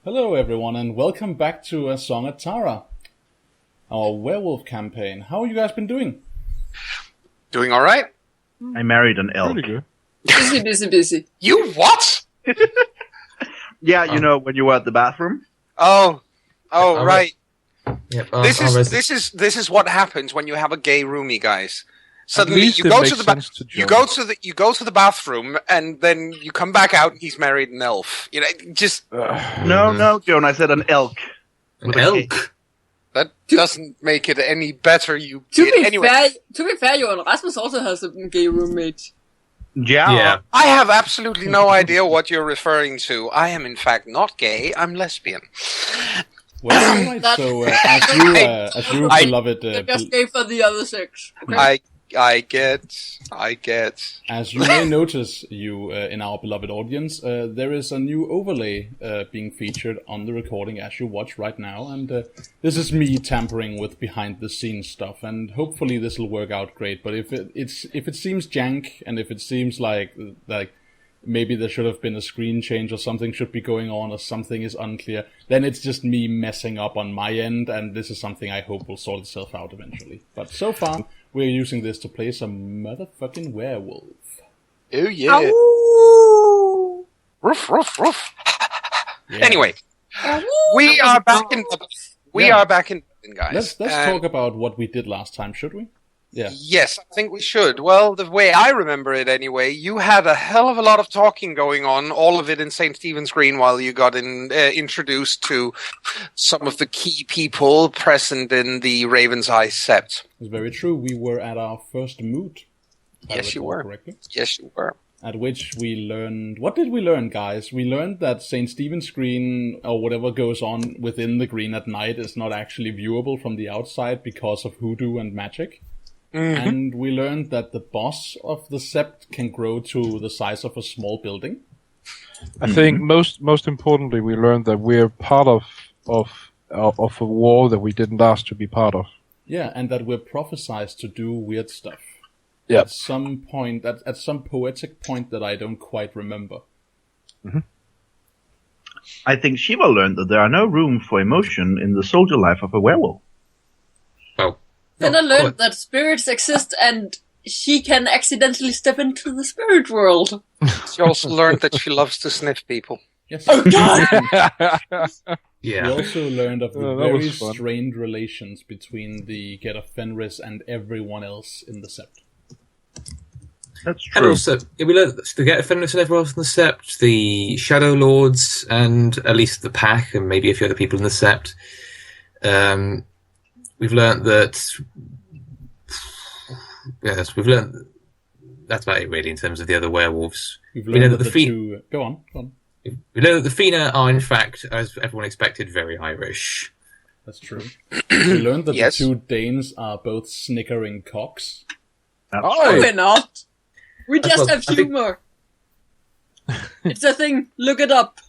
Hello everyone and welcome back to A Song at Tara, our werewolf campaign. How have you guys been doing? Doing alright? I married an elk. Pretty good. Busy. You what? Yeah, you know, when you were at the bathroom. Oh, right. Yep, This is what happens when you have a gay roomie, guys. Suddenly least you it go makes to the sense to you join. go to the bathroom and then you come back out and he's married an elf. You know, just No, Joan, I said an elk. An With a elk? K. that doesn't make it any better. You To be anyway. fair, Johan Rasmus also has a gay roommate. Yeah. I have absolutely no idea what you're referring to. I am in fact not gay. I'm lesbian. Well, alright, so as you beloved, They're just gay for the other sex. Okay? I get. as you may notice, you in our beloved audience, there is a new overlay being featured on the recording as you watch right now, and this is me tampering with behind-the-scenes stuff, and hopefully this will work out great. But if it seems jank, and if it seems like maybe there should have been a screen change or something should be going on or something is unclear, then it's just me messing up on my end, and this is something I hope will sort itself out eventually. But so far, we're using this to play some motherfucking werewolf. Oh yeah. Ow. Roof, roof, roof. Yeah. Anyway, we are back in Dublin, guys. Let's talk about what we did last time, should we? Yeah. Yes, I think we should. Well, the way I remember it anyway, you had a hell of a lot of talking going on, all of it in St. Stephen's Green, while you got introduced to some of the key people present in the Raven's Eye Sept. It's very true. We were at our first moot. if I Yes, you recall were. correctly, Yes, you were. at which we learned... What did we learn, guys? We learned that St. Stephen's Green, or whatever goes on within the green at night, is not actually viewable from the outside because of hoodoo and magic. Mm-hmm. And we learned that the boss of the sept can grow to the size of a small building. I think most importantly, we learned that we're part of a war that we didn't ask to be part of. Yeah, and that we're prophesized to do weird stuff. Yep. At some point, at some poetic point that I don't quite remember. I think Shiva learned that there are no room for emotion in the soldier life of a werewolf. Oh. Then I learned that spirits exist and she can accidentally step into the spirit world. She also learned that she loves to sniff people. Yes. Oh god! We Yeah. also learned of the that very was fun. strained relations between the Get of Fenris and everyone else in the sept. That's And true. also, we learned that the Get Fenris and everyone else in the Sept, the Shadow Lords, and at least the Pack, and maybe a few other people in the Sept. We've learned that... Yes, we've learned... That's about it, really, in terms of the other werewolves. We've We know learned that that the the feet- two... Go on. We know that the Fina are, in fact, as everyone expected, very Irish. That's true. We learned that Yes. the two Danes are both snickering cocks. That's Oh, true. We're not. We just Well, have I think- humor. It's a thing. Look it up.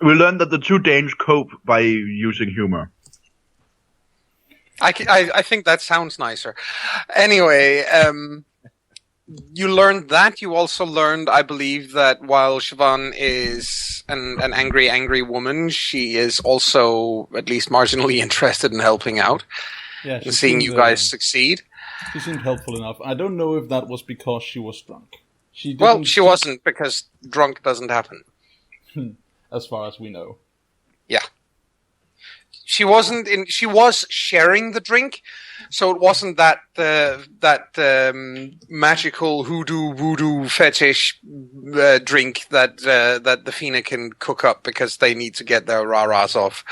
We learned that the two Danes cope by using humor. I think that sounds nicer. Anyway, you learned that. You also learned, I believe, that while Siobhan is an angry woman, she is also at least marginally interested in helping out Yeah, she and seeing seemed, you guys succeed. She seemed helpful enough. I don't know if that was because she was drunk. She didn't, Well, she wasn't, because drunk doesn't happen. as far as we know. Yeah. She wasn't in. She was sharing the drink, so it wasn't that magical hoodoo voodoo fetish drink that the Fina can cook up because they need to get their rah-rahs off.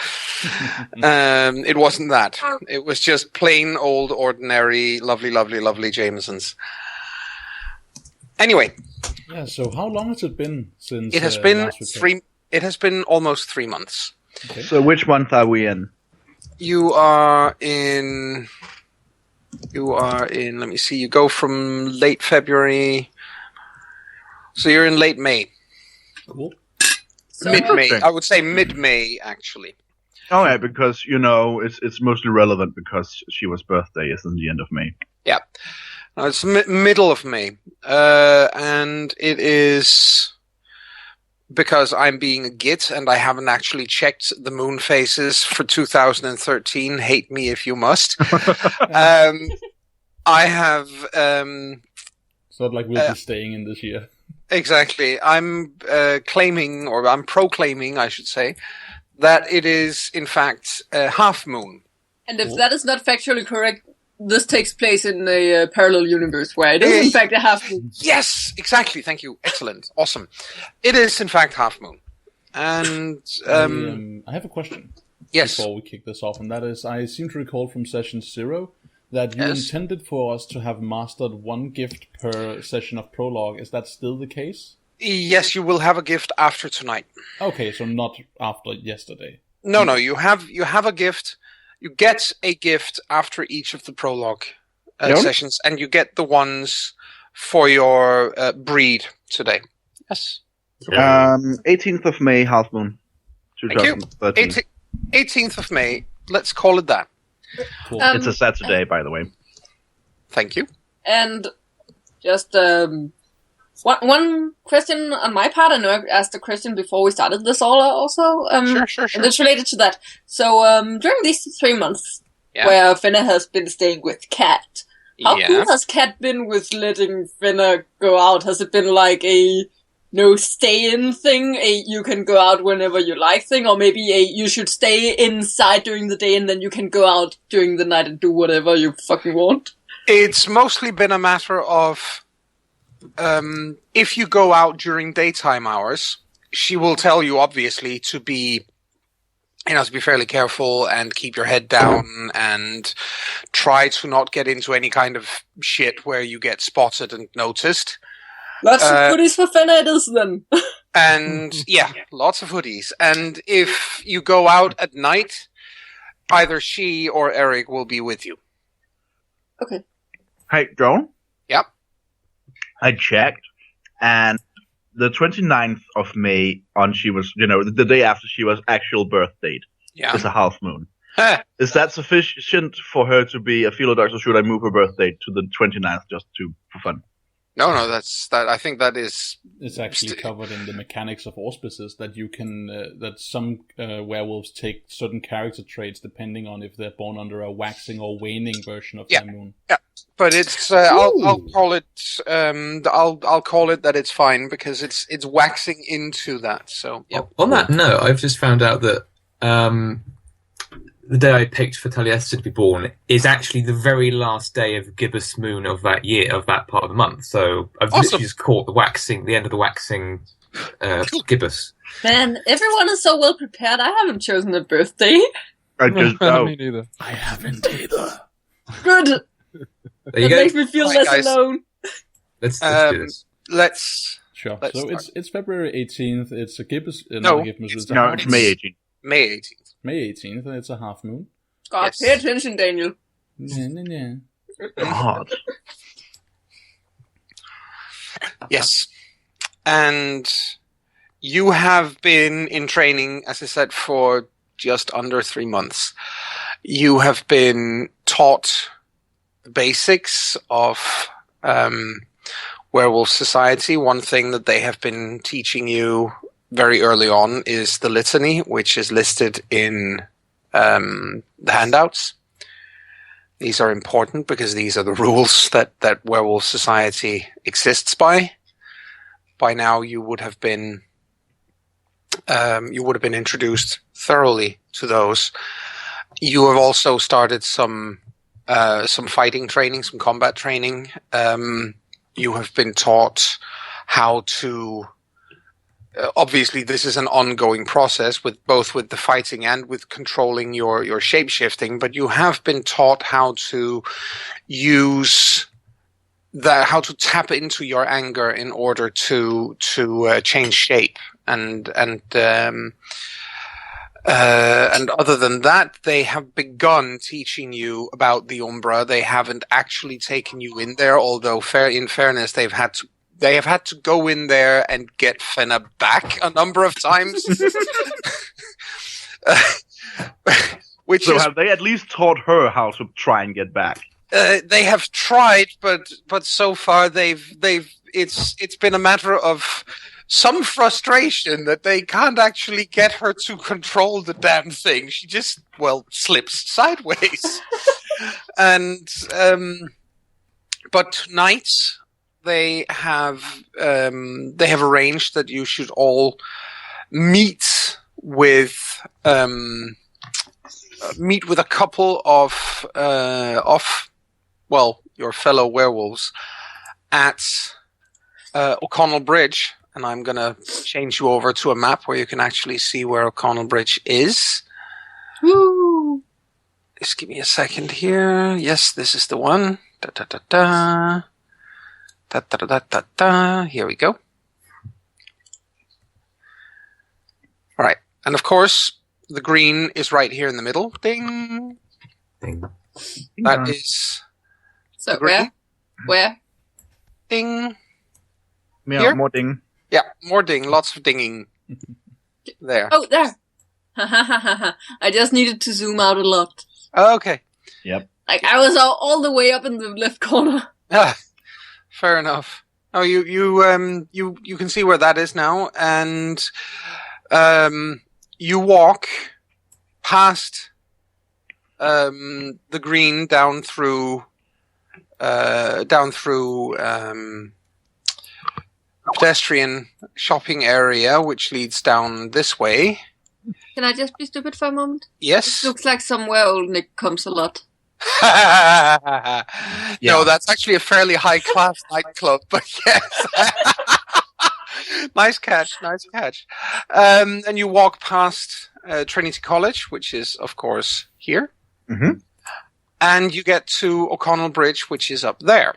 It wasn't that. It was just plain old ordinary lovely Jamesons. Anyway, Yeah, so how long has it been since it has been last we played? It has been almost 3 months. Okay. So which month are we in? You are in. Let me see. You go from late February. So you're in late May. Cool. So, Mid-May. Okay. I would say mid-May, actually. Oh yeah, because you know it's mostly relevant because Shiva's birthday is in the end of May. Yeah. No, it's middle of May. And it is because I'm being a git and I haven't actually checked the moon phases for 2013. Hate me if you must. I have. It's not like we'll be staying in this year. Exactly. I'm claiming, or I'm proclaiming, I should say, that it is in fact a half moon. And if that is not factually correct, this takes place in a parallel universe where it is in fact a half moon. Yes, exactly. Thank you. Excellent. Awesome. It is in fact half moon. And I have a question. Yes. Before we kick this off, and that is, I seem to recall from session 0 that you intended for us to have mastered one gift per session of prologue. Is that still the case? Yes, you will have a gift after tonight. Okay, so not after yesterday. No. You have a gift. You get a gift after each of the prologue sessions, and you get the ones for your breed today. Yes. 18th of May, half moon. Thank you. 18th of May. Let's call it that. Cool. It's a Saturday, by the way. Thank you. And just one question on my part. I know I asked a question before we started this all also. Sure. And it's related to that. So during these 3 months where Finna has been staying with Cat, how cool has Cat been with letting Finna go out? Has it been like a no stay-in thing, a you can go out whenever you like thing, or maybe a you should stay inside during the day and then you can go out during the night and do whatever you fucking want? It's mostly been a matter of if you go out during daytime hours, she will tell you obviously to be fairly careful and keep your head down and try to not get into any kind of shit where you get spotted and noticed. Lots of hoodies for Finna it is then. And lots of hoodies. And if you go out at night, either she or Eric will be with you. Okay. Hey, Joan? Yep. I checked, and the 29th of May, she was, the day after she was actual birth date, is a half moon. Is that sufficient for her to be a Philodox, or should I move her birth date to the 29th just for fun? No, I think that is... It's actually covered in the mechanics of auspices that you can, that some werewolves take certain character traits depending on if they're born under a waxing or waning version of their moon. Yeah, but it's, I'll call it, I'll call it that it's fine because it's waxing into that, so... Yeah. On that note, I've just found out that, the day I picked for Taliesin to be born is actually the very last day of Gibbous Moon of that year, of that part of the month. So I've literally just caught the end of the waxing Gibbous. Man, everyone is so well prepared. I haven't chosen a birthday. I just Me neither. I haven't either. Good. There you That go. makes me feel less guys. alone. Let's do this. Sure. Let's So start. it's February 18th. It's a Gibbous... No. It's it's May 18th. May 18th. May 18th, and it's a half moon. God, Yes. pay attention, Daniel. Yeah. God. Yes. And you have been in training, as I said, for just under 3 months. You have been taught the basics of Werewolf Society. One thing that they have been teaching you very early on is the litany, which is listed in the handouts. These are important because these are the rules that Werewolf Society exists by. By now, you would have been introduced thoroughly to those. You have also started some fighting training, some combat training. You have been taught how to. Obviously, this is an ongoing process with both the fighting and with controlling your shapeshifting. But you have been taught how to use how to tap into your anger in order to change shape. And other than that, they have begun teaching you about the Umbra. They haven't actually taken you in there, although in fairness, they have had to go in there and get Fenna back a number of times. Have they at least taught her how to try and get back? They have tried, but so far it's been a matter of some frustration that they can't actually get her to control the damn thing. She just, slips sideways. And, but tonight they have arranged that you should all meet with a couple of your fellow werewolves at O'Connell Bridge, and I'm gonna change you over to a map where you can actually see where O'Connell Bridge is. Woo! Just give me a second here. Yes, this is the one. Da da da da. Da da da da da. Here we go. All right, and of course the green is right here in the middle. Ding. Ding. That is. So where? Ding. Yeah, Here? more ding. Yeah, more ding. Lots of dinging. There. Oh, there. I just needed to zoom out a lot. Okay. Yep. Like I was all the way up in the left corner. Ah, fair enough. Oh, you can see where that is now, and you walk past the green down through pedestrian shopping area, which leads down this way. Can I just be stupid for a moment? Yes. It looks like somewhere old Nick comes a lot. No, that's actually a fairly high-class nightclub, but yes. Nice catch. And you walk past Trinity College, which is, of course, here. Mm-hmm. And you get to O'Connell Bridge, which is up there.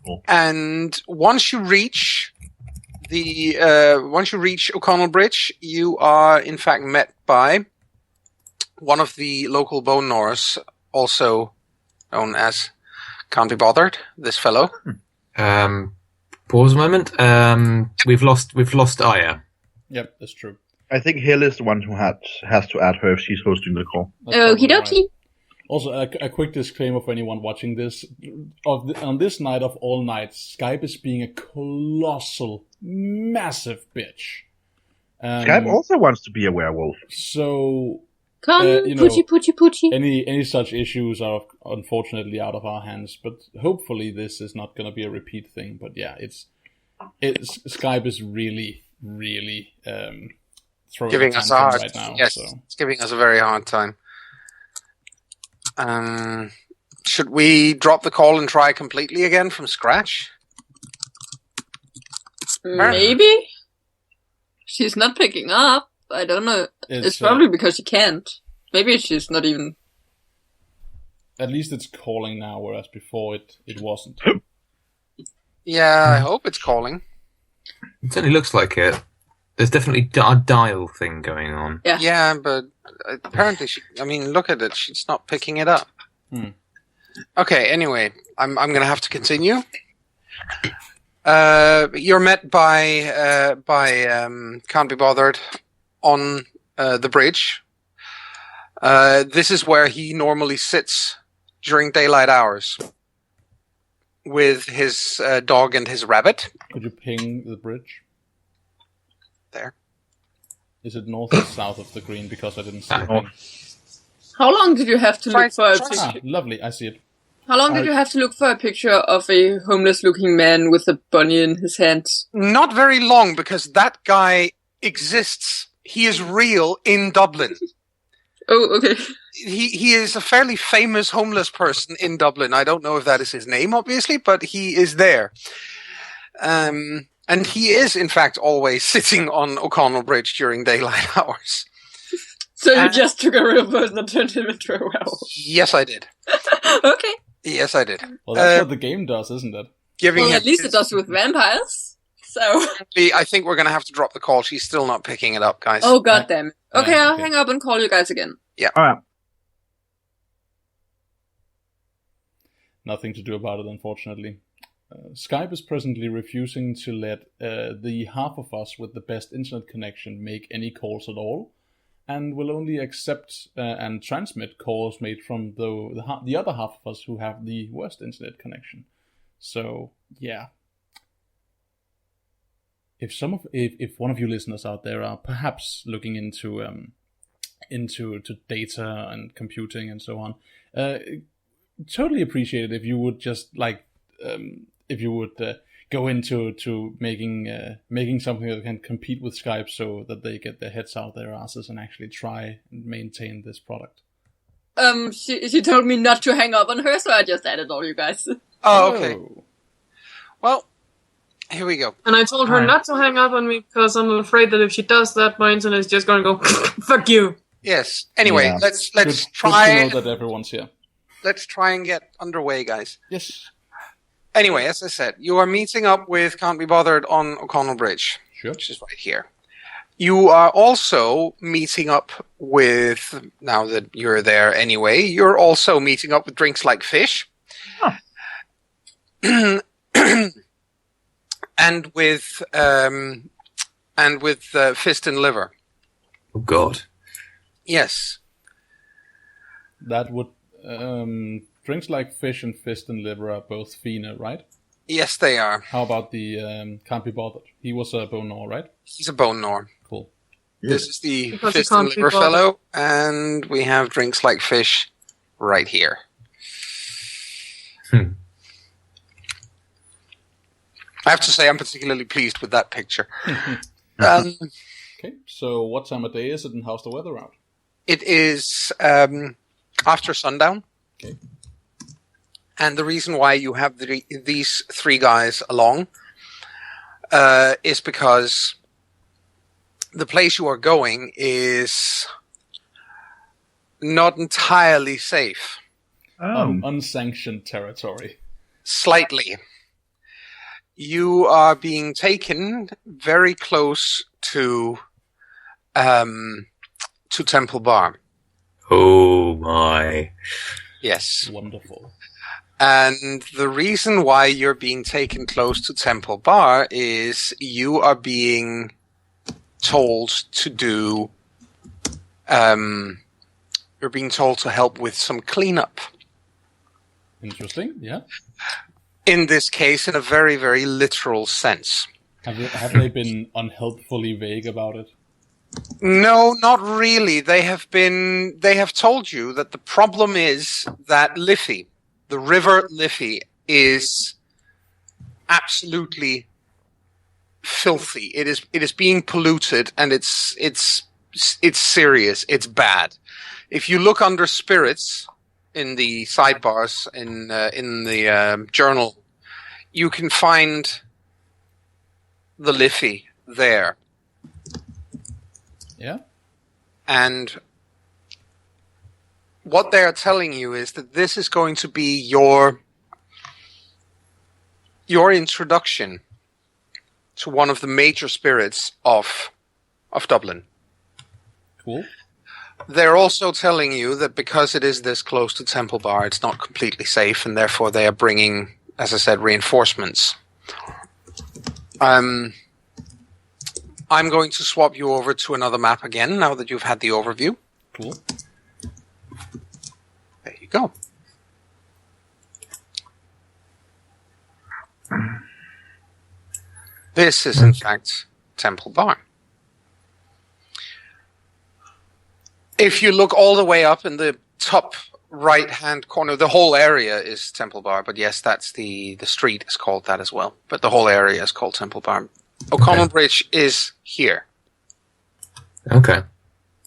Cool. And once you reach O'Connell Bridge, you are in fact met by one of the local bone gnawers, also known as Can't Be Bothered. This fellow. Pause a moment. We've lost Aya. Yep, that's true. I think Hill is the one who has to add her if she's hosting the call. Okie dokie. Right. Also, a quick disclaimer for anyone watching this. On this night of all nights, Skype is being a colossal, massive bitch. Skype also wants to be a werewolf. So, Come, poochie. any such issues are unfortunately out of our hands, but hopefully this is not going to be a repeat thing. But yeah, it's Skype is really throwing giving a us a hard right now. Yes, So. it's giving us a very hard time. Should we drop the call and try completely again from scratch? Maybe. She's not picking up. I don't know. It's probably because she can't. Maybe she's not even... At least it's calling now, whereas before it wasn't. Yeah, I hope it's calling. It certainly looks like it. There's definitely a dial thing going on. Yeah, but apparently look at it. She's not picking it up. Okay, anyway, I'm going to have to continue. You're met by Can't Be Bothered on the bridge. This is where he normally sits during daylight hours with his dog and his rabbit. Could you ping the bridge? There. Is it north or south of the green? Because I didn't see it. How long did you have to look for a picture? Lovely, I see it. How long did you have to look for a picture of a homeless-looking man with a bunny in his hands? Not very long, because that guy exists. He is real in Dublin. Oh, okay. He is a fairly famous homeless person in Dublin. I don't know if that is his name, obviously, but he is there. And he is, in fact, always sitting on O'Connell Bridge during daylight hours. So you just took a real person and turned him into a werewolf? Yes, I did. Okay. Yes, I did. Well, that's what the game does, isn't it? At least it does with vampires. So I think we're going to have to drop the call. She's still not picking it up, guys. Oh, goddamn. Okay, I'll hang up and call you guys again. Yeah. All right. Nothing to do about it, unfortunately. Skype is presently refusing to let the half of us with the best internet connection make any calls at all, and will only accept and transmit calls made from the other half of us who have the worst internet connection. So, yeah. if one of you listeners out there are perhaps looking into data and computing and so on, totally appreciate it if you would just go into making something that can compete with Skype, so that they get their heads out their asses and actually try and maintain this product. She told me not to hang up on her, so I just added all you guys. Oh, okay. Well, here we go. And I told her not to hang up on me because I'm afraid that if she does that, my internet is just going to go, fuck you. Yes. Anyway, let's try. Good to know that everyone's here. Let's try and get underway, guys. Yes. Anyway, as I said, you are meeting up with Can't Be Bothered on O'Connell Bridge, which is right here. You are also meeting up with, now that you're there anyway, you're also meeting up with Drinks Like Fish. Oh. and with Fist and Liver. Oh, God. Yes. That would... Drinks Like Fish and Fist and Liver are both Fina, right? Yes, they are. How about the Can't Be Bothered? He was a Bone Gnaw, right? He's a Bone Gnaw. Cool. This is the Fist and Liver fellow, and we have Drinks Like Fish right here. I have to say, I'm particularly pleased with that picture. Okay, so what time of day is it, and how's the weather out? It is after sundown. Okay. And the reason why you have these three guys along is because the place you are going is not entirely safe. Unsanctioned territory. Slightly. You are being taken very close to Temple Bar. Oh my. Yes. Wonderful. And the reason why you're being taken close to Temple Bar is you are being told to do, you're being told to help with some cleanup. Interesting, yeah. In this case, in a very, very literal sense. Have they been unhelpfully vague about it? No, not really. They have told you that the problem is that Liffey, the River Liffey, is absolutely filthy. It is being polluted, and it's serious. It's bad. If you look under spirits in the sidebars in the journal, you can find the Liffey there. Yeah. And what they are telling you is that this is going to be your introduction to one of the major spirits of Dublin. Cool. They're also telling you that because it is this close to Temple Bar, it's not completely safe, and therefore they are bringing, as I said, reinforcements. I'm going to swap you over to another map again, now that you've had the overview. Cool. There you go. This is, in fact, Temple Bar. If you look all the way up in the top right-hand corner, the whole area is Temple Bar, but yes, that's the street is called that as well. But the whole area is called Temple Bar. O'Connell Bridge is here. Okay.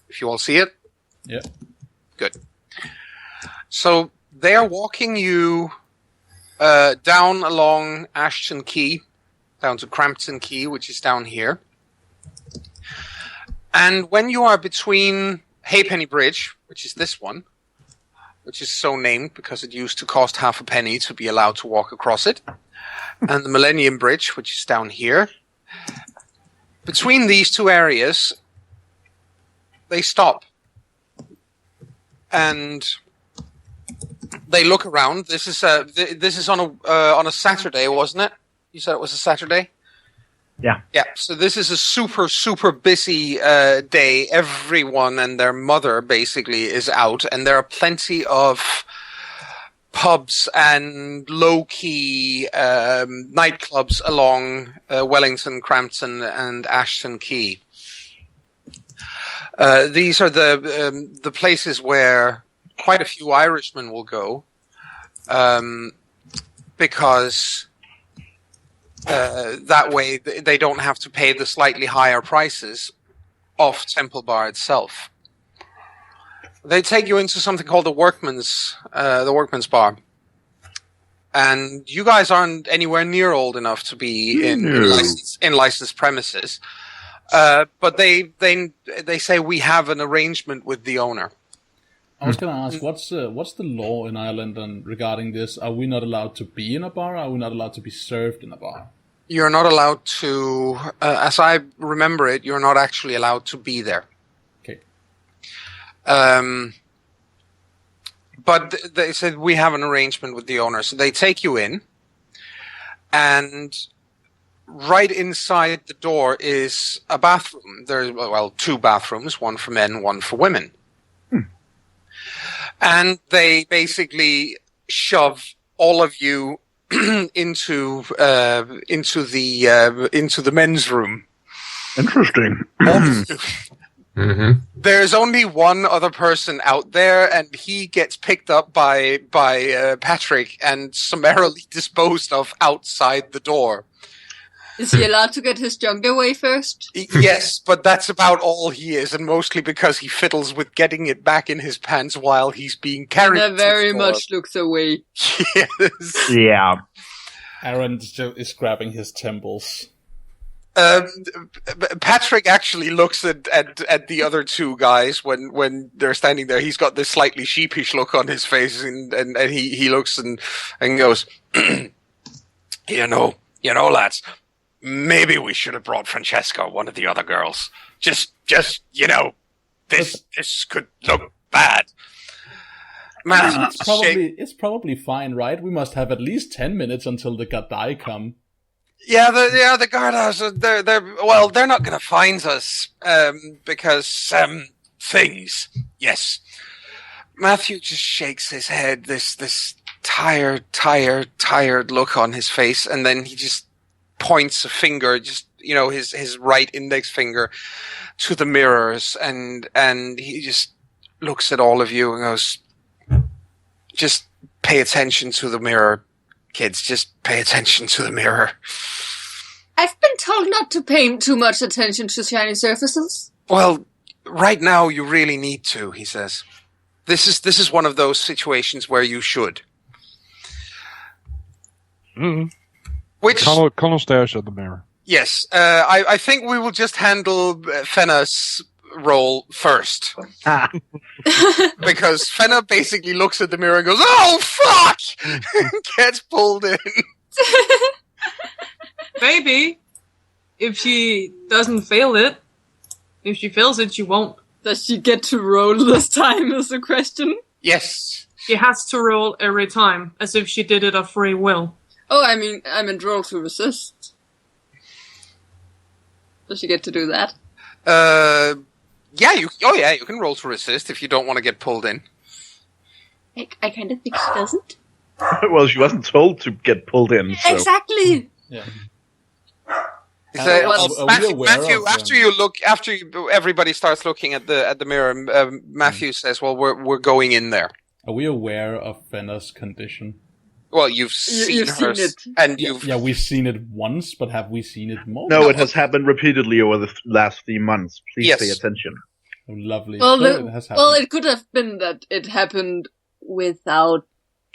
If you all see it? Yeah. Good. So they're walking you down along Ashton Quay, down to Crampton Quay, which is down here. And when you are between Halfpenny Bridge, which is this one, which is so named because it used to cost half a penny to be allowed to walk across it, and the Millennium Bridge, which is down here, between these two areas, they stop. And they look around. This is on a Saturday, wasn't it? You said it was a Saturday? Yeah. Yeah. So this is a super, super busy day. Everyone and their mother basically is out, and there are plenty of pubs and low-key nightclubs along Wellington, Crampton, and Ashton Quay. These are the places where quite a few Irishmen will go, because that way they don't have to pay the slightly higher prices of Temple Bar itself. They take you into something called the Workman's Bar, and you guys aren't anywhere near old enough to be in licensed premises. But they say we have an arrangement with the owner. I was going to ask, what's the law in Ireland regarding this? Are we not allowed to be in a bar? Are we not allowed to be served in a bar? You're not allowed to, as I remember it, you're not actually allowed to be there. Okay. But they said we have an arrangement with the owner, so they take you in, and right inside the door is a bathroom. There's, well, 2 bathrooms, one for men, one for women. And they basically shove all of you into the men's room. Interesting. There's only one other person out there, and he gets picked up by Patrick and summarily disposed of outside the door. Is he allowed to get his junk away first? Yes, but that's about all he is, and mostly because he fiddles with getting it back in his pants while he's being carried. That very much looks away. Yes. Yeah. Aaron is grabbing his temples. Patrick actually looks at the other 2 guys when they're standing there. He's got this slightly sheepish look on his face, and he looks and goes, you know, lads, maybe we should have brought Francesca or one of the other girls. Just this could look bad. Man, it's probably fine, right? We must have at least 10 minutes until the Gadai come. Yeah, the Gardas, they're not going to find us, because, things. Yes. Matthew just shakes his head, this tired look on his face, and then he just points a finger, his right index finger to the mirrors, and he just looks at all of you and goes, just pay attention to the mirror. Kids, just pay attention to the mirror. I've been told not to pay too much attention to shiny surfaces. Well, right now you really need to, he says. This is one of those situations where you should. Which Connell stares at the mirror. Yes, I think we will just handle Fenna's role first. Because Fenna basically looks at the mirror and goes, "Oh, fuck!" Gets pulled in. Maybe. If she doesn't fail it. If she fails it, she won't. Does she get to roll this time is the question? Yes. She has to roll every time, as if she did it of free will. Oh, I meant roll to resist. Does she get to do that? Yeah, you can roll to resist if you don't want to get pulled in. I kind of think she doesn't. Well, she wasn't told to get pulled in. So. Exactly. Yeah. Matthew, after everybody starts looking at the mirror, Matthew says, "Well, we're going in there." Are we aware of Fenna's condition? Well, you've seen it, and we've seen it once, but have we seen it more? No, it has happened repeatedly over the last 3 months. Please pay attention. Oh, lovely. Well, it has happened. Well, it could have been that it happened without.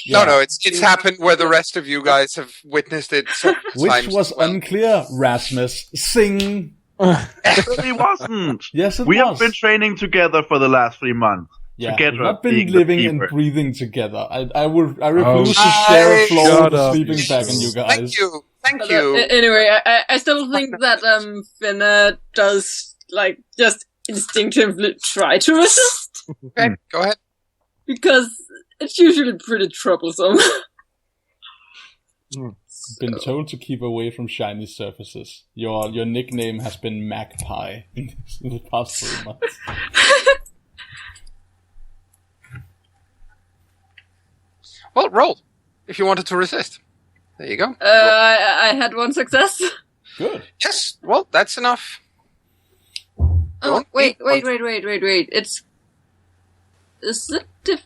Yeah. No, it's happened where the rest of you guys have witnessed it. Which was unclear, Rasmus. Sing. It really wasn't. Yes, it we was. have been training together for the last 3 months. Yeah, together, we've not been living and breathing together. I refuse to share a floor of sleeping bag in you guys. Thank you. Anyway, I still think that Finna does just instinctively try to resist. Okay, go ahead. Because it's usually pretty troublesome. Been told to keep away from shiny surfaces. Your nickname has been Magpie in the past 3 months. Well, roll if you wanted to resist. There you go. I had 1 success. Good. Yes. Well, that's enough. Oh, wait. Is it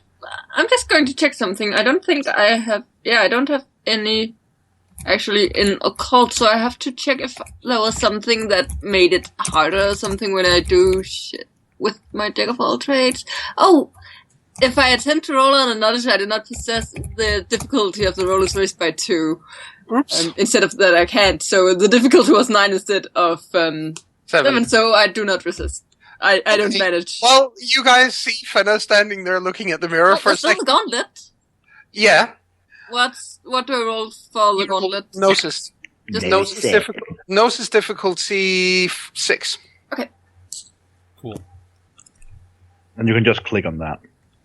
I'm just going to check something. I don't think I have... Yeah, I don't have any actually in occult, so I have to check if there was something that made it harder or something when I do shit with my Jack of all trades. Oh! If I attempt to roll on a knowledge I did not possess, the difficulty of the roll is raised by 2. Instead of that I can't. So the difficulty was 9 instead of 7, so I do not resist. I don't manage. Well, you guys see Fenna standing there looking at the mirror for a second. The gauntlet? Yeah. What do I roll for the gauntlet? Gnosis. Just Gnosis difficulty 6. Okay. Cool. And you can just click on that.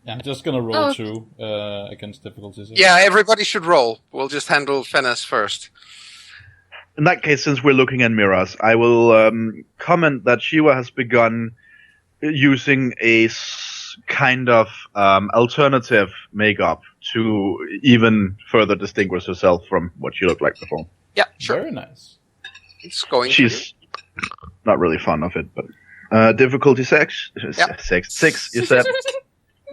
Yeah, I'm just gonna roll 2 against difficulties. Yeah, everybody should roll. We'll just handle Fenna's first. In that case, since we're looking at mirrors, I will comment that Shiva has begun using a kind of alternative makeup to even further distinguish herself from what she looked like before. Yeah, sure. Very nice. It's going. She's not really fond of it, but difficulty 6. Yeah. 6. You said.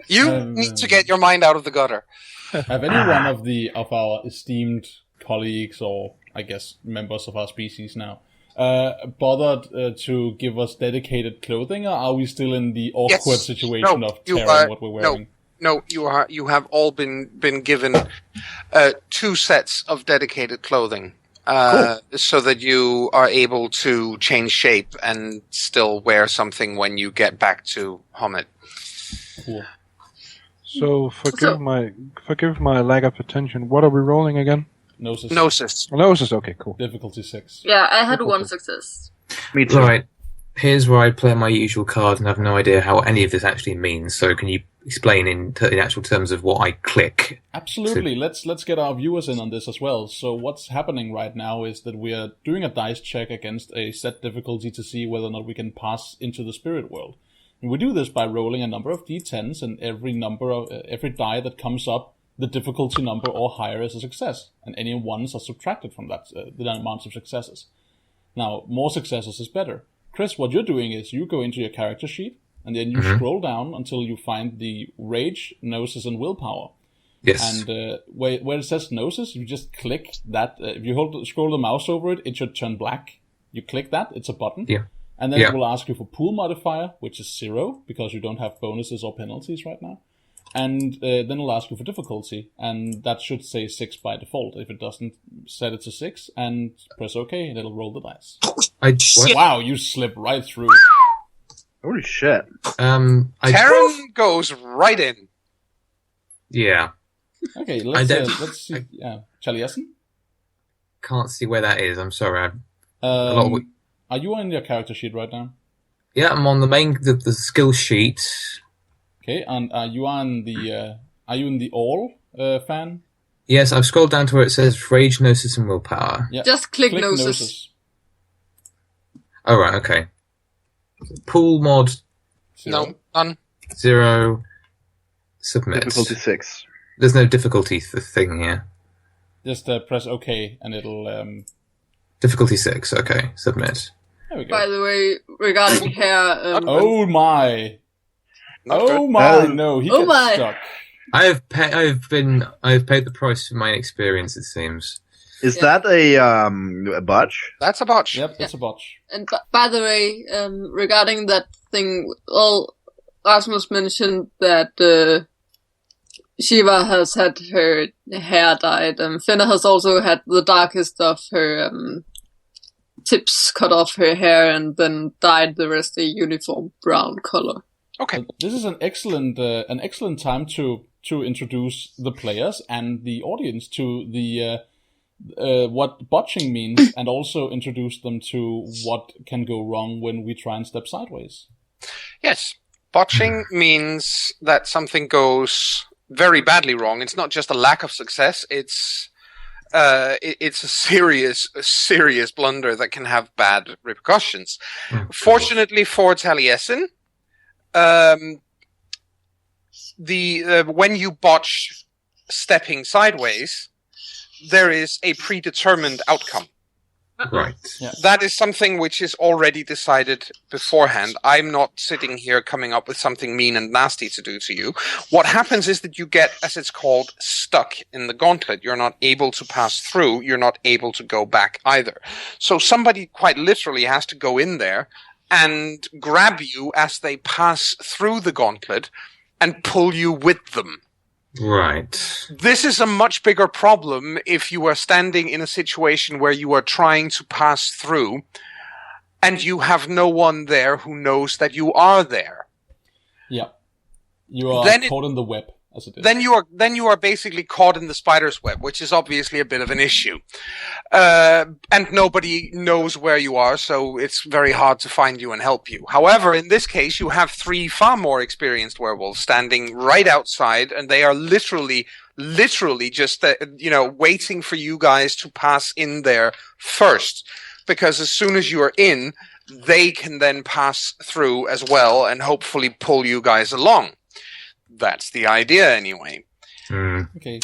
You need to get your mind out of the gutter. Have any one of our esteemed colleagues, or I guess members of our species now, bothered to give us dedicated clothing, or are we still in the awkward situation of tearing what we're wearing? No, you have all been given 2 sets of dedicated clothing, so that you are able to change shape and still wear something when you get back to Homet. Cool. So forgive my lack of attention. What are we rolling again? Gnosis. Okay, cool. Difficulty 6. Yeah, I had 1 success. Me too. Right. Here's where I play my usual card and have no idea how any of this actually means. So can you explain in actual terms of what I click? Absolutely. Let's get our viewers in on this as well. So what's happening right now is that we are doing a dice check against a set difficulty to see whether or not we can pass into the spirit world. And we do this by rolling a number of d10s, and every die that comes up, the difficulty number or higher is a success, and any ones are subtracted from that, the amount of successes. Now, more successes is better. Chris, what you're doing is you go into your character sheet, and then you scroll down until you find the Rage, Gnosis, and Willpower. Yes. And where it says Gnosis, you just click that. If you scroll the mouse over it, it should turn black. You click that, it's a button. Yeah. And then it will ask you for pool modifier, which is 0, because you don't have bonuses or penalties right now. And then it'll ask you for difficulty, and that should say 6 by default. If it doesn't, set it to 6, and press OK, and it'll roll the dice. Wow, you slip right through. Holy shit. Taron goes right in. Yeah. Okay, let's see. Chaliasen? Can't see where that is, I'm sorry. Are you on your character sheet right now? Yeah, I'm on the skill sheet. Okay, and are you in the all fan? Yes, I've scrolled down to where it says Rage, Gnosis, and Willpower. Yeah. Just click Gnosis. Oh, right, okay. Pool mod. 0. No, none. 0. Submit. Difficulty 6. There's no difficulty thing here. Just press OK, and it'll... Difficulty 6, okay. Submit. There we go. By the way, regarding hair... oh my! No, he gets stuck. I've paid the price for my experience, it seems. Is that a botch? That's a botch. Yep, that's a botch. And by the way, regarding that thing, well, Rasmus mentioned that Shiva has had her hair dyed. Finna has also had the darkest of her tips cut off her hair and then dyed the rest a uniform brown color. Okay. This is an excellent time to introduce the players and the audience to the what botching means, and also introduce them to what can go wrong when we try and step sideways. Yes, botching means that something goes very badly wrong. It's not just a lack of success. It's a serious blunder that can have bad repercussions. Fortunately for Taliesin, when you botch stepping sideways, there is a predetermined outcome. Right. Yeah. That is something which is already decided beforehand. I'm not sitting here coming up with something mean and nasty to do to you. What happens is that you get, as it's called, stuck in the gauntlet. You're not able to pass through. You're not able to go back either. So somebody quite literally has to go in there and grab you as they pass through the gauntlet and pull you with them. Right. This is a much bigger problem if you are standing in a situation where you are trying to pass through and you have no one there who knows that you are there. Yeah. You are caught in the web, as it is. Then you are basically caught in the spider's web, which is obviously a bit of an issue. And nobody knows where you are, so it's very hard to find you and help you. However, in this case, you have 3 far more experienced werewolves standing right outside, and they are literally just, waiting for you guys to pass in there first. Because as soon as you are in, they can then pass through as well and hopefully pull you guys along. That's the idea, anyway. Okay.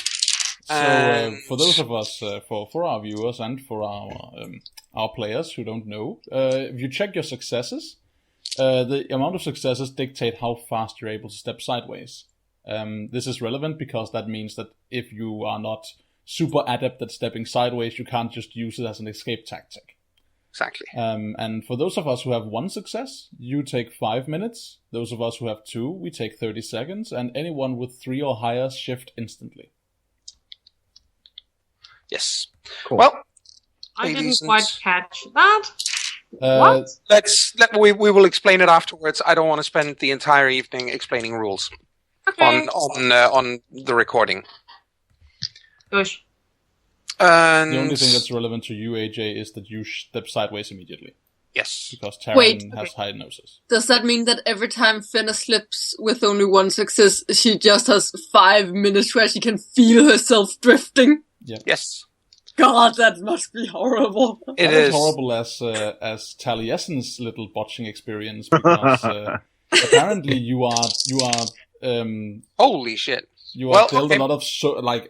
So, for those of us, for our viewers and for our players who don't know, if you check your successes, the amount of successes dictate how fast you're able to step sideways. This is relevant because that means that if you are not super adept at stepping sideways, you can't just use it as an escape tactic. Exactly. And for those of us who have 1 success, you take 5 minutes. Those of us who have 2, we take 30 seconds. And anyone with 3 or higher shift instantly. Yes. Cool. Well, I didn't quite catch that. What? We will explain it afterwards. I don't want to spend the entire evening explaining rules on the recording. Gosh. And the only thing that's relevant to you, AJ, is that you step sideways immediately. Yes. Because Taryn has high noses. Does that mean that every time Finna slips with only 1 success, she just has 5 minutes where she can feel herself drifting? Yeah. Yes. God, that must be horrible. It is horrible as Taliesin's little botching experience, because apparently you are holy shit. You are dealt a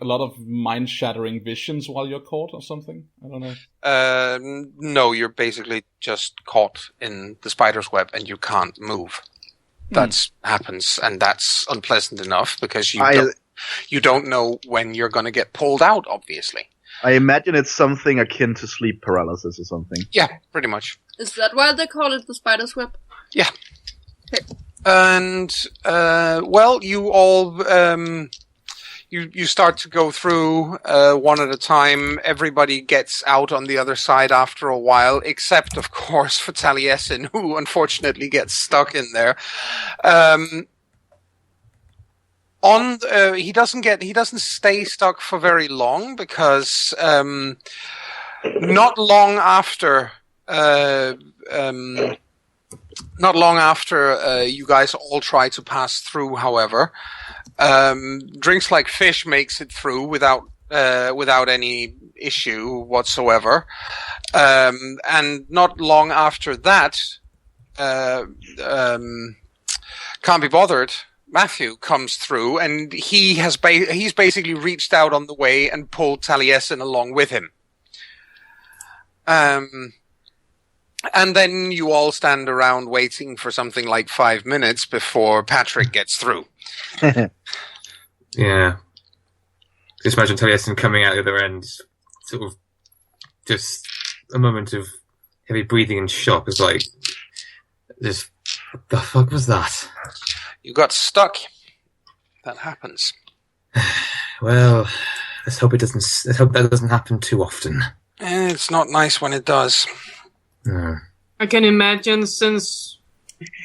lot of mind-shattering visions while you're caught or something. I don't know. No, you're basically just caught in the spider's web and you can't move. That happens, and that's unpleasant enough because you don't know when you're going to get pulled out. Obviously, I imagine it's something akin to sleep paralysis or something. Yeah, pretty much. Is that why they call it the spider's web? Yeah. Okay. And you all you start to go through one at a time. Everybody gets out on the other side after a while, except of course for Taliesin, who unfortunately gets stuck in there. He doesn't stay stuck for very long because not long after you guys all try to pass through, however, Drinks Like Fish makes it through without any issue whatsoever. And not long after that, Can't Be Bothered, Matthew, comes through, and he's basically reached out on the way and pulled Taliesin along with him. And then you all stand around waiting for something like 5 minutes before Patrick gets through. Yeah. Just imagine Taliesin coming out the other end, sort of just a moment of heavy breathing and shock. It's like, just, what the fuck was that? You got stuck. That happens. Well, let's hope that doesn't happen too often. It's not nice when it does. I can imagine, since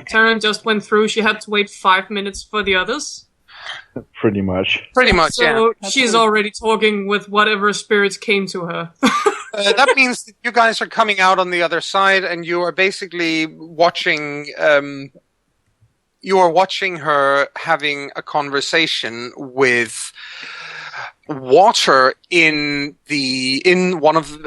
Taryn just went through, she had to wait 5 minutes for the others. Pretty much. So she's already talking with whatever spirits came to her. That means that you guys are coming out on the other side, and you are basically watching. You are watching her having a conversation with water in one of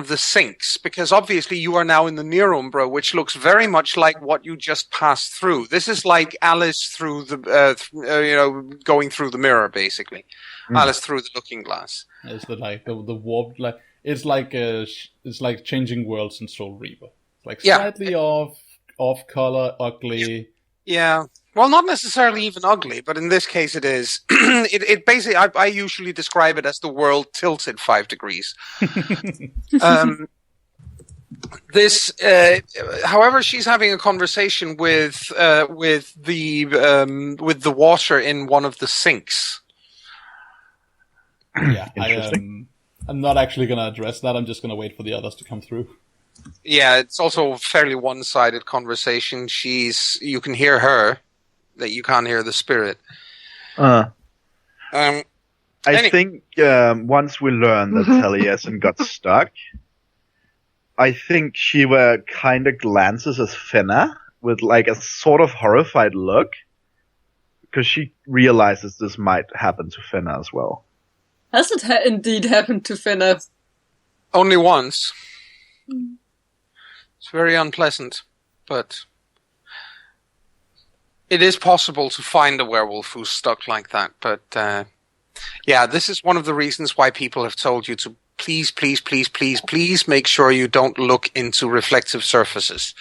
the sinks, because obviously you are now in the near Umbra, which looks very much like what you just passed through. This is like Alice through the going through the mirror, basically. Alice through the looking glass. It's the warped it's like changing worlds in Soul Reaper. Like slightly off color, ugly. Yeah. Well, not necessarily even ugly, but in this case it is. It basically, I usually describe it as the world tilted 5 degrees. However, she's having a conversation with the water in one of the sinks. Yeah, I'm not actually going to address that. I'm just going to wait for the others to come through. Yeah, it's also a fairly one-sided conversation. You can hear her, that you can't hear the spirit. I think once we learn that Taliesin got stuck, I think she kind of glances at Finna with like a sort of horrified look, because she realizes this might happen to Finna as well. Has it indeed happened to Finna? Only once. It's very unpleasant, but it is possible to find a werewolf who's stuck like that. But this is one of the reasons why people have told you to please make sure you don't look into reflective surfaces.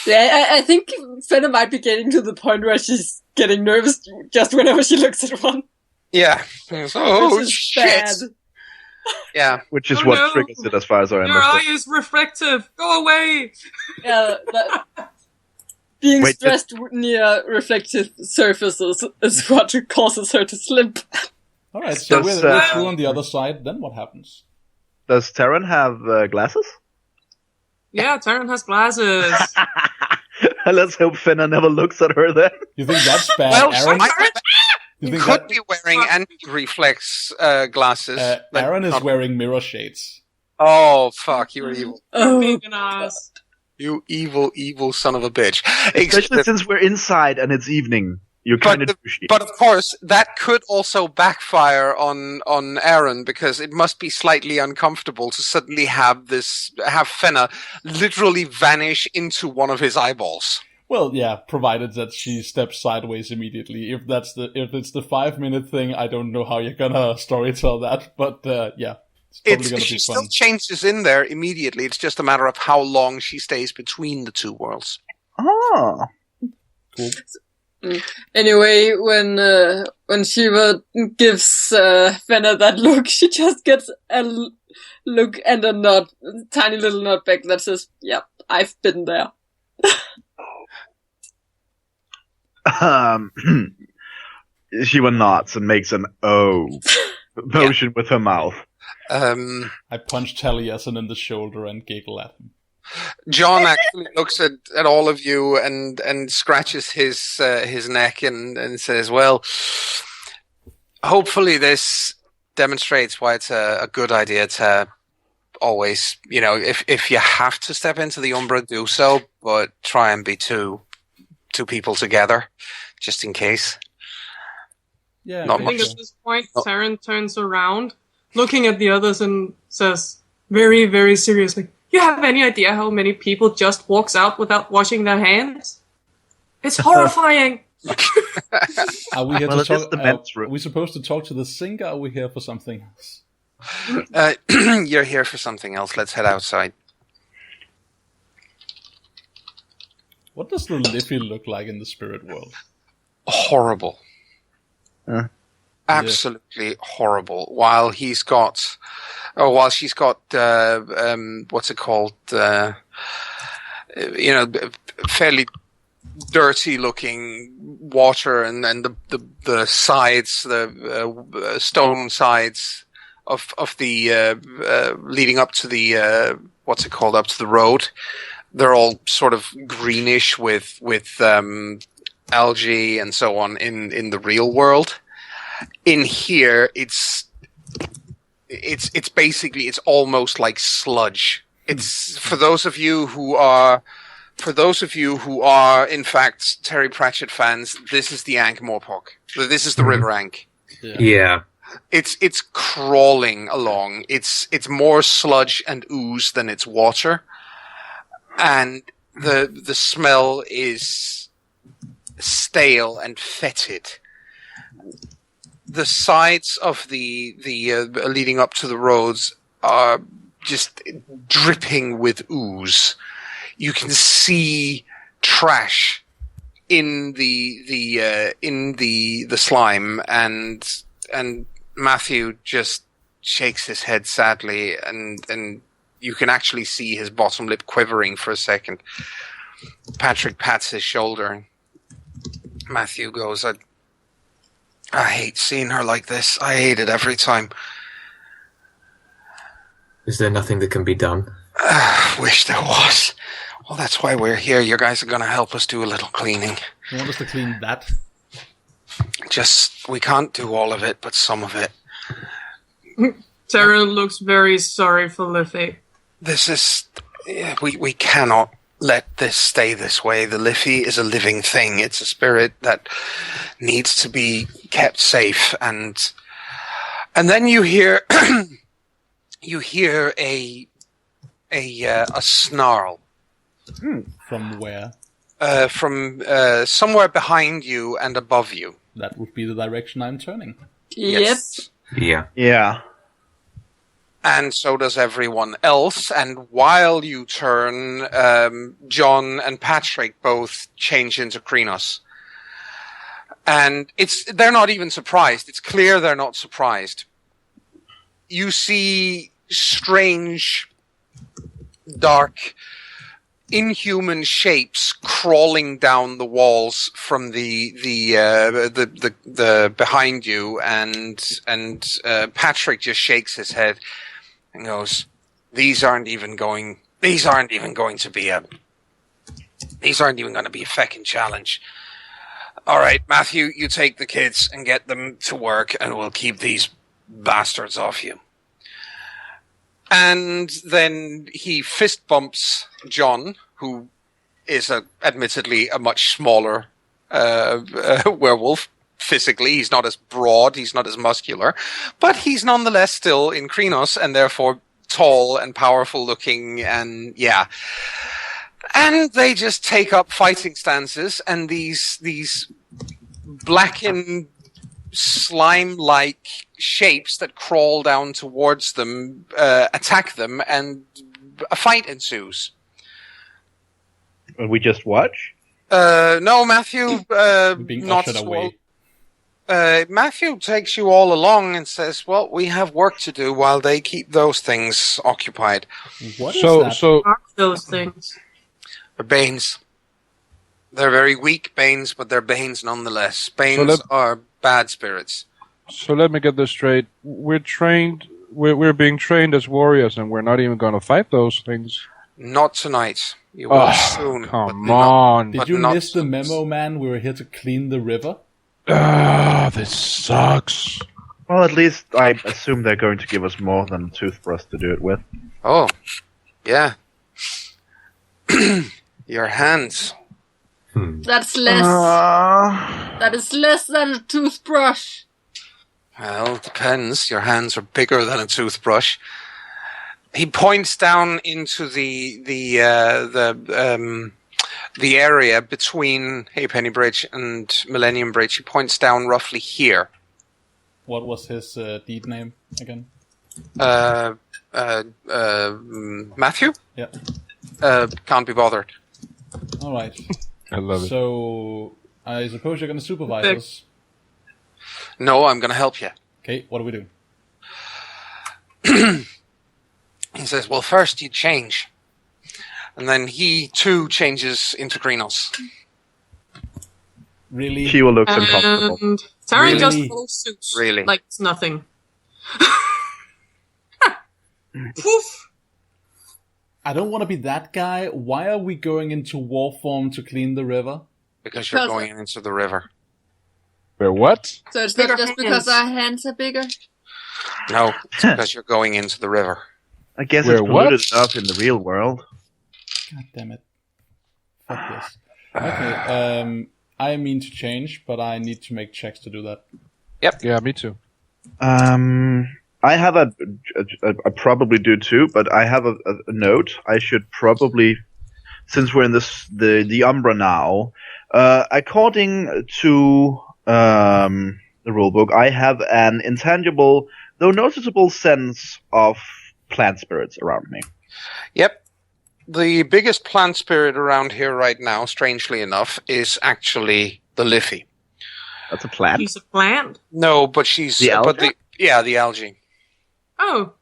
Yeah, I think Finna might be getting to the point where she's getting nervous just whenever she looks at one. Yeah. Oh, shit. Bad. Yeah. Which is what triggers it, as far as I understand. Your eye is reflective. Go away. Yeah. Being stressed near reflective surfaces is what causes her to slip. All right. So we're through on the other side. Then what happens? Does Terran have glasses? Yeah, Terran has glasses. Let's hope Finna never looks at her then. You think that's bad, Aaron? You could be wearing anti-reflex glasses. Aaron is wearing mirror shades. Oh, fuck. You're evil. Oh, you evil son of a bitch. Especially since we're inside and it's evening. You're kind of douchey. But of course, that could also backfire on Aaron, because it must be slightly uncomfortable to suddenly have Fenna literally vanish into one of his eyeballs. Well, yeah, provided that she steps sideways immediately. If it's the 5-minute thing, I don't know how you're gonna storytell that, but yeah. It's probably gonna be she fun. Still changes in there immediately. It's just a matter of how long she stays between the two worlds. Oh. Cool. Anyway, when Shiva gives Fenna that look, she just gets a look and a nod, tiny little nod back that says, "Yep, I've been there." Shiva nods and makes an "oh" motion with her mouth. I punch Taliesin in the shoulder and giggle at him. John actually looks at all of you and scratches his neck and says, "Well, hopefully this demonstrates why it's a good idea to always, if you have to step into the Umbra, do so, but try and be two people together, just in case." Yeah, I think at this point, Taryn turns around, looking at the others, and says, very, very seriously, "You have any idea how many people just walks out without washing their hands? It's horrifying." Are we here to talk? Are we supposed to talk to the sink, or are we here for something else? You're here for something else. Let's head outside. What does the Liffey look like in the spirit world? Horrible. Absolutely horrible. While she's got, what's it called? Fairly dirty looking water, and the sides, the stone sides of the leading up to the what's it called, up to the road. They're all sort of greenish with algae and so on in the real world. In here, it's basically, it's almost like sludge. It's for those of you who are in fact Terry Pratchett fans. This is the Ankh-Morpork. This is the River Ankh. Yeah. It's crawling along. It's more sludge and ooze than it's water, and the smell is stale and fetid. the sides of the leading up to the roads are just dripping with ooze. You can see trash in the slime, and Matthew just shakes his head sadly, and you can actually see his bottom lip quivering for a second. Patrick pats his shoulder. Matthew goes, I hate seeing her like this. I hate it every time. Is there nothing that can be done? Wish there was. Well, that's why we're here. You guys are going to help us do a little cleaning. You want us to clean that? We can't do all of it, but some of it. Tara looks very sorry for Liffey. We cannot let this stay this way. The Liffey is a living thing. It's a spirit that needs to be kept safe. And then you hear a snarl. From where? From somewhere behind you and above you. That would be the direction I'm turning. Yes. Yeah. Yeah. And so does everyone else. And while you turn, John and Patrick both change into Krynos. And they're not even surprised. It's clear they're not surprised. You see strange, dark, inhuman shapes crawling down the walls from the behind you, and Patrick just shakes his head and goes, these aren't even going to be a feckin' challenge. All right, Matthew, you take the kids and get them to work, and we'll keep these bastards off you. And then he fist bumps John, who is admittedly a much smaller werewolf physically. He's not as broad, he's not as muscular, but he's nonetheless still in Krynos, and therefore tall and powerful looking, and yeah. And they just take up fighting stances, and these blackened slime-like shapes that crawl down towards them attack them, and a fight ensues. We just watch? No, Matthew, being not ushered away. Matthew takes you all along and says, well, we have work to do while they keep those things occupied. What is that? What are those things? They're Banes. They're very weak Banes, but they're Banes nonetheless. Banes are bad spirits. So let me get this straight. We're being trained as warriors, and we're not even going to fight those things. Not tonight. You will soon. Come on. Did you miss the memo, man? We were here to clean the river. This sucks. Well, at least I assume they're going to give us more than a toothbrush to do it with. Oh, yeah. Your hands. That's less. That is less than a toothbrush. Well, depends. Your hands are bigger than a toothbrush. He points down into the area between Halfpenny Bridge and Millennium Bridge. He points down roughly here. What was his deed name again? Matthew? Yeah. Can't be bothered. All right. I love it. So, I suppose you're going to supervise us. No, I'm going to help you. Okay, what do we do? He says, well, first you change. And then he, too, changes into Krynos. Really? She will look uncomfortable. And Tara Really? just full suits. Really? Like it's nothing. Poof! I don't want to be that guy. Why are we going into war form to clean the river? Because you're going into the river. We're what? So it's Bigger not just because hands. our hands are bigger? No, it's because you're going into the river. I guess We're it's polluted what? enough in the real world. God damn it. Fuck this. Okay, I mean to change, but I need to make checks to do that. Yeah, me too. I have I probably do too, but I have a note. I should probably, since we're in the Umbra now, according to the rulebook, I have an intangible, though noticeable sense of plant spirits around me. Yep. The biggest plant spirit around here right now, strangely enough, is actually the Liffey. That's a plant? She's a plant? No, but she's... The algae? The algae. Oh.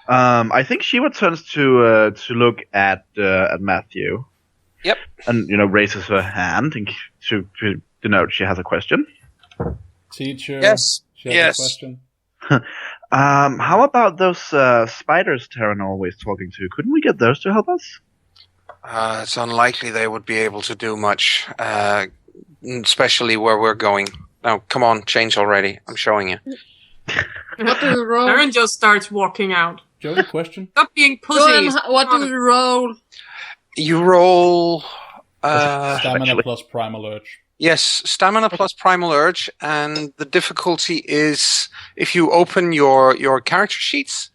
I think she returns to look at Matthew. Yep. And, raises her hand to denote she has a question. Teacher. Yes. She has a question. How about those spiders Terran always talking to? Couldn't we get those to help us? It's unlikely they would be able to do much, especially where we're going. Now, come on, change already. I'm showing you. What do you roll? Aaron just starts walking out. Joe, question? Stop being pussies. What do you roll? You roll... Stamina plus Primal Urge. Yes, stamina plus primal urge, and the difficulty is if you open your character sheets,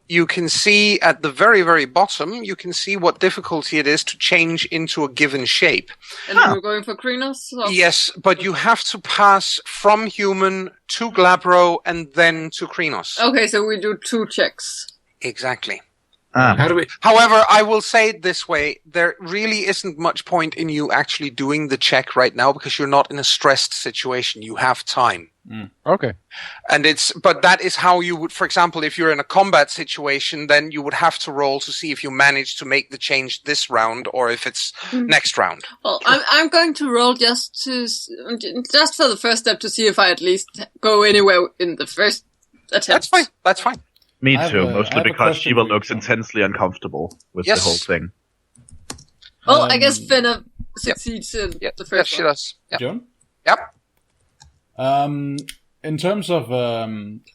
you can see at the very, very bottom, you can see what difficulty it is to change into a given shape. And we're going for Krynos? Yes, but you have to pass from human to Glabro and then to Krynos. Okay, so we do 2 checks. Exactly. How do we? However, I will say it this way, there really isn't much point in you actually doing the check right now because you're not in a stressed situation. You have time. Okay. But that is how you would, for example, if you're in a combat situation, then you would have to roll to see if you manage to make the change this round or if it's next round. Well, I'm going to roll just for the first step to see if I at least go anywhere in the first attempt. That's fine. Me too, mostly because Shiva looks intensely uncomfortable with the whole thing. Well, I guess Finna succeeds in the first one. Yes, she does. Yep. Joan? Yep. In terms of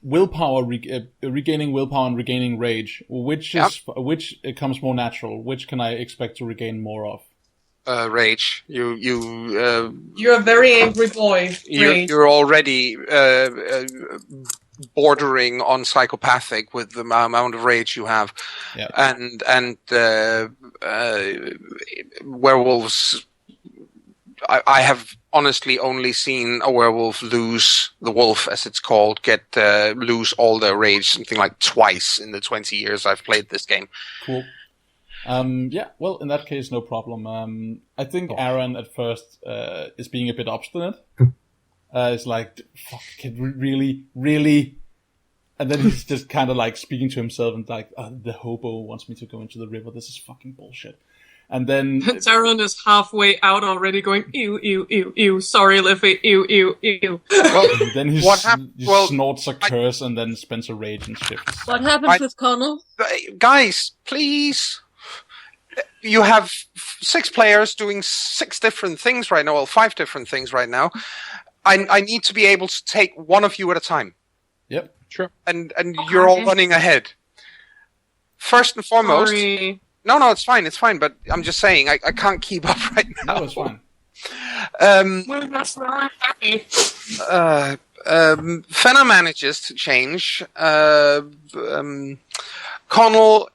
willpower, regaining willpower and regaining rage, which comes more natural? Which can I expect to regain more of? Rage. You're a very angry boy. You're already bordering on psychopathic with the amount of rage you have, and werewolves. I have honestly only seen a werewolf lose, the wolf as it's called, lose all their rage something like twice in the 20 years I've played this game. Cool. Well, in that case, no problem. I think Aaron at first is being a bit obstinate. It's like, fuck, kid, really? And then he's just kind of like speaking to himself and like, the hobo wants me to go into the river. This is fucking bullshit. And then Taron is halfway out already going, ew, ew, ew, ew, sorry, Liffey, ew, ew, ew. Well, then he snorts a curse and then spends a rage and shifts. What happens with Connell? Guys, please. You have 6 players doing 6 different things right now, well, 5 different things right now. I need to be able to take one of you at a time. Yep, sure. And you're all running ahead. First and foremost... Sorry. No, it's fine, but I'm just saying, I can't keep up right now. No, it's fine. Fenna manages to change. Connell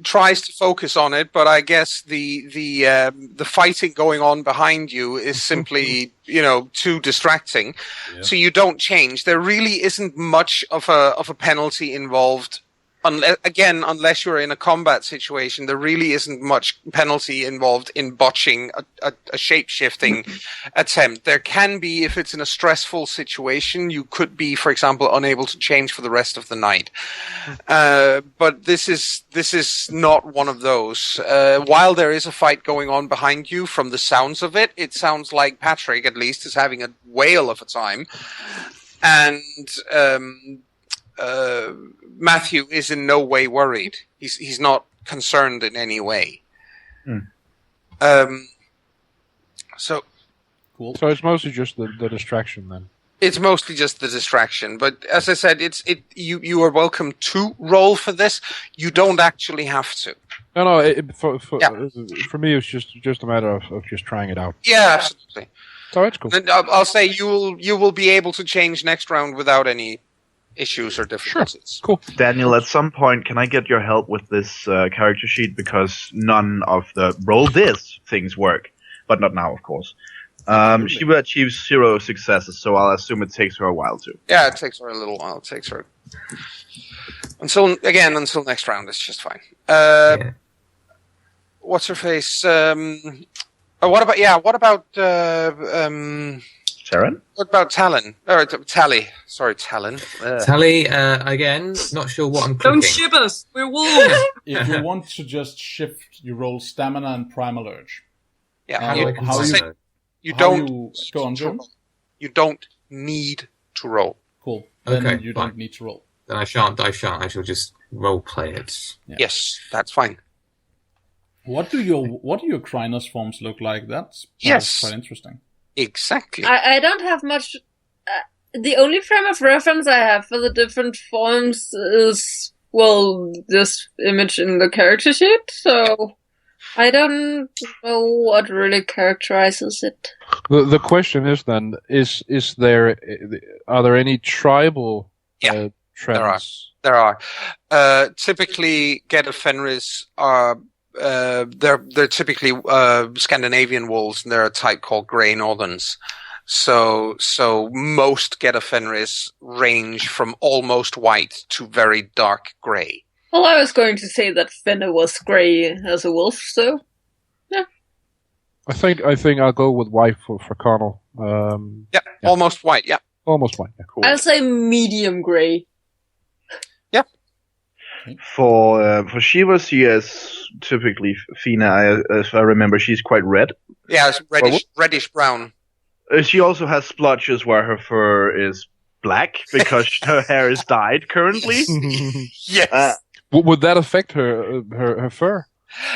tries to focus on it, but I guess the fighting going on behind you is simply, too distracting. Yeah. So you don't change. There really isn't much of a penalty involved. Unless you're in a combat situation, there really isn't much penalty involved in botching a shape-shifting attempt. There can be, if it's in a stressful situation, you could be, for example, unable to change for the rest of the night. But this is not one of those. While there is a fight going on behind you, from the sounds of it, it sounds like Patrick, at least, is having a whale of a time. And Matthew is in no way worried. He's not concerned in any way. So cool. So it's mostly just the distraction then. It's mostly just the distraction, but as I said, you are welcome to roll for this. You don't actually have to. No. For me, it's just a matter of just trying it out. Yeah, absolutely. So it's cool. And I'll say you will be able to change next round without any issues or difficulties. Sure. Cool. Daniel, at some point, can I get your help with this character sheet? Because none of the roll this things work. But not now, of course. She will achieve 0 successes, so I'll assume it takes her a while to. Yeah, it takes her a little while. It takes her until next round. It's just fine. What's her face? What about Sharon? What about Talon? Or Tally? Sorry, Talon. Tally, again, not sure what I'm clicking. Don't ship us! We're wolves! If you want to just shift, you roll stamina and primal urge. Yeah, you don't need to roll. Cool. Then Okay, you fine. don't need to roll. Then I shan't. I shall just role play it. Yeah. Yes, that's fine. What do your Krynos forms look like? That's quite interesting. Exactly. I don't have much. The only frame of reference I have for the different forms is, well, this image in the character sheet, so I don't know what really characterizes it. The question is then, are there any tribal trends? There are. Typically, Geta Fenris are they're typically Scandinavian wolves, and they're a type called Grey Northerns. So most Geta Fenris range from almost white to very dark grey. Well, I was going to say that Fenna was grey as a wolf, so yeah. I think I'll go with white for Connell. Almost white. Yeah, almost white. Yeah. cool. I'll say medium grey. For Shiva, she is typically Fina. As I remember, she's quite red. Yeah, it's reddish brown. She also has splotches where her fur is black because her hair is dyed currently. Yes. Would that affect her fur?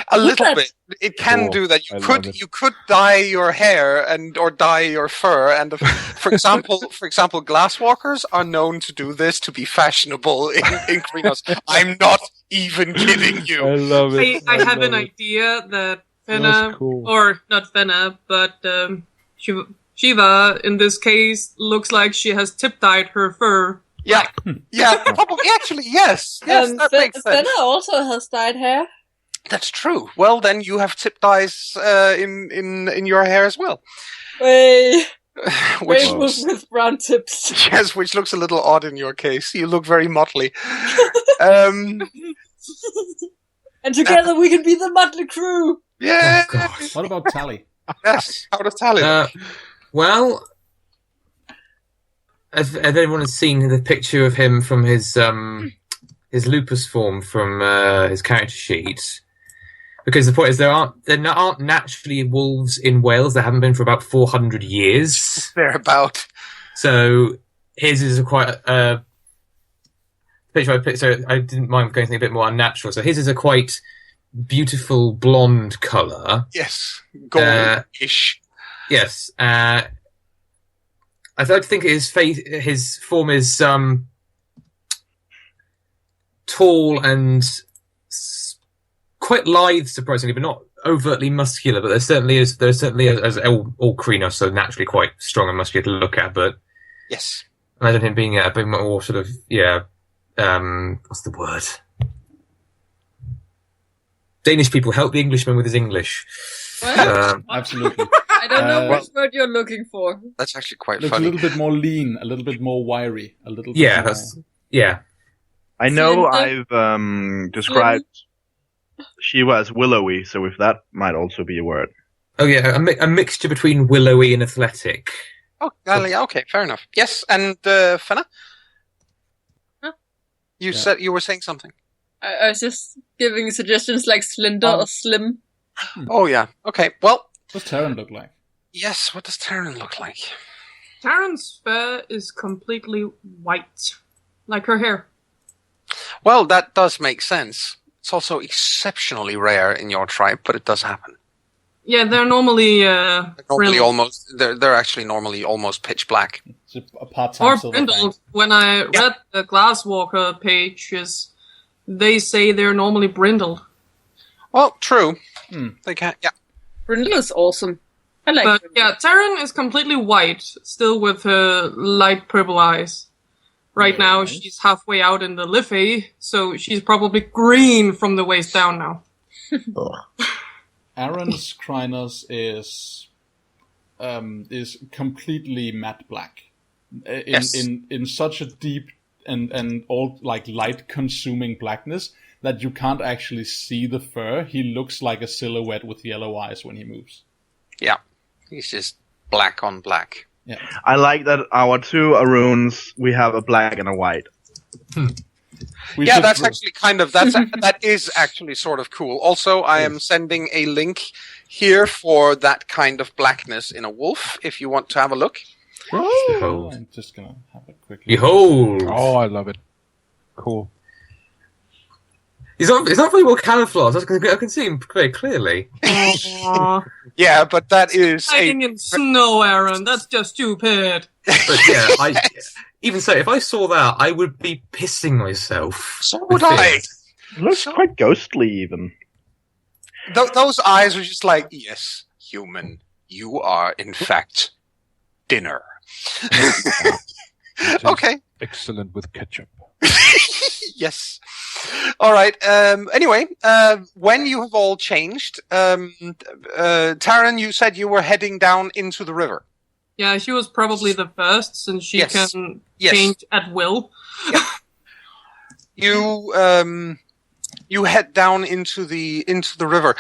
A little bit. It can do that. You could dye your hair or dye your fur, and for example, glasswalkers are known to do this to be fashionable in Krynos. I'm not even kidding you. I love it. I have an idea that Fenna, or not Fenna, but Shiva in this case looks like she has tip-dyed her fur. Yeah, probably. Actually, yes, that makes sense. Fenna also has dyed hair. That's true. Well, then you have tip dyes in your hair as well. Which with brown tips. Yes, which looks a little odd in your case. You look very motley. And together we can be the Motley Crew. Yeah. Oh, what about Tally? Yes. How does Tally look? Well, if anyone has seen the picture of him from his lupus form from his character sheet. Because the point is, there aren't naturally wolves in Wales. There haven't been for about 400 years. Thereabout. So his is quite picture I picked. So I didn't mind going something a bit more unnatural. So his is a quite beautiful blonde colour. Yes, goldish. Yes. I think his form is tall and quite lithe, surprisingly, but not overtly muscular. But there certainly is, as all Krynos, so naturally quite strong and muscular to look at. But yes, imagine him being a bit more sort of what's the word? Danish people, help the Englishman with his English. Absolutely. I don't know which word you're looking for. That's actually quite looks funny. A little bit more lean, a little bit more wiry, a little bit more... I know I've described Shiva as willowy, so if that might also be a word. Oh yeah, a mixture between willowy and athletic. Oh, okay, fair enough. Yes, and Fenna? Huh? You said you were saying something. I was just giving suggestions like slender or slim. Oh yeah, okay, well... What does Taryn look like? Yes, what does Taryn look like? Taryn's fur is completely white, like her hair. Well, that does make sense. It's also exceptionally rare in your tribe, but it does happen. Yeah, they're normally they're actually normally almost pitch black. It's a part-time or brindled. When I read the Glasswalker pages, they say they're normally brindled. Well, true. They can, yeah. Brindle is awesome. I like But Brindle. yeah, Taryn is completely white, still with her light purple eyes. Right now, she's halfway out in the Liffey, so she's probably green from the waist down now. Aaron's Krynos is is completely matte black. In such a deep and all like light consuming blackness that you can't actually see the fur. He looks like a silhouette with yellow eyes when he moves. Yeah, he's just black on black. Yeah, I like that our 2 Aruns, we have a black and a white. That's actually that is actually sort of cool. Also, I am sending a link here for that kind of blackness in a wolf, if you want to have a look. Oh, I'm just gonna have a quick look. Behold! Oh, I love it. Cool. He's not very well camouflaged. I can see him very clearly. Yeah, but that is hiding in snow, Aaron. That's just stupid. But yeah, even so, if I saw that, I would be pissing myself. So would I. It looks quite ghostly, even. Those eyes were just like, yes, human, you are in fact dinner. Okay. Excellent with ketchup. Yes. All right. Anyway, when you have all changed, Taryn, you said you were heading down into the river. Yeah, she was probably the first, since she can change at will. Yeah. You head down into the river.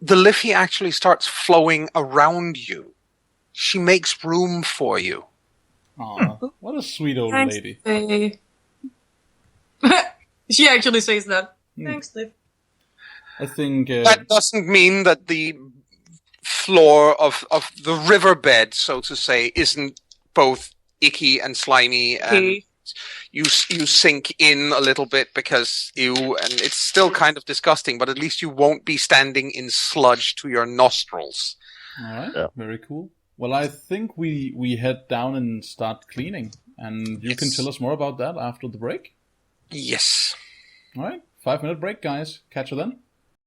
The Liffey actually starts flowing around you. She makes room for you. Aw, what a sweet old lady. She actually says that. Thanks, Liv. I think that doesn't mean that the floor of the riverbed, so to say, isn't both icky and slimy, and you sink in a little bit and it's still kind of disgusting, but at least you won't be standing in sludge to your nostrils. All right, very cool. Well, I think we head down and start cleaning, and you can tell us more about that after the break. Yes. All right, 5-minute break, guys. Catch you then.